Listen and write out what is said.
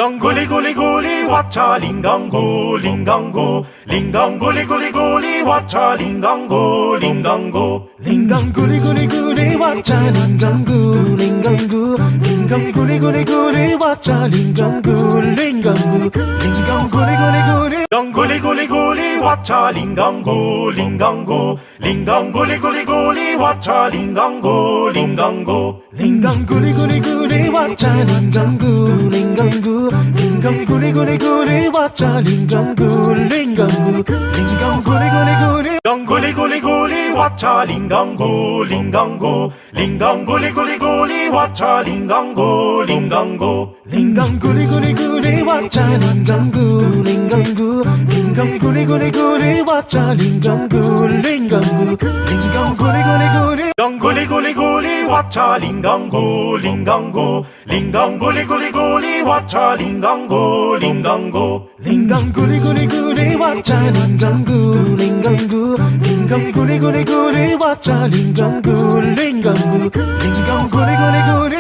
guli guli guli wacha lingango lingango lingang guli guli guli wacha lingango lingango 링강 구리구리구리 왔자 링강구 링강구 링강 구리구리구리 왔자 링강구 링강구 링강 구리구리구리 guli guli guli wacha lingango lingango lingang guli guli guli wacha lingango lingango 링강 구리구리구리 왔자 링강구 링강구 링강 구리구리구리 왔자 링강구 링강구 링강 구리구리구리 guli guli guli wacha lingango lingango lingang guli guli guli wacha lingango lingango 링강 구리구리구리 왔자 링강구 링강구 링강 구리구리구리 왔자 링강구 링강구 링강 구리구리구리 guli guli guli wacha lingango lingango lingang guli guli guli wacha lingango lingango 링강 구리구리구리 왔자 링강구 링강구 링강 구리구리구리 왔자 링강구 링강구 링강 구리구리구리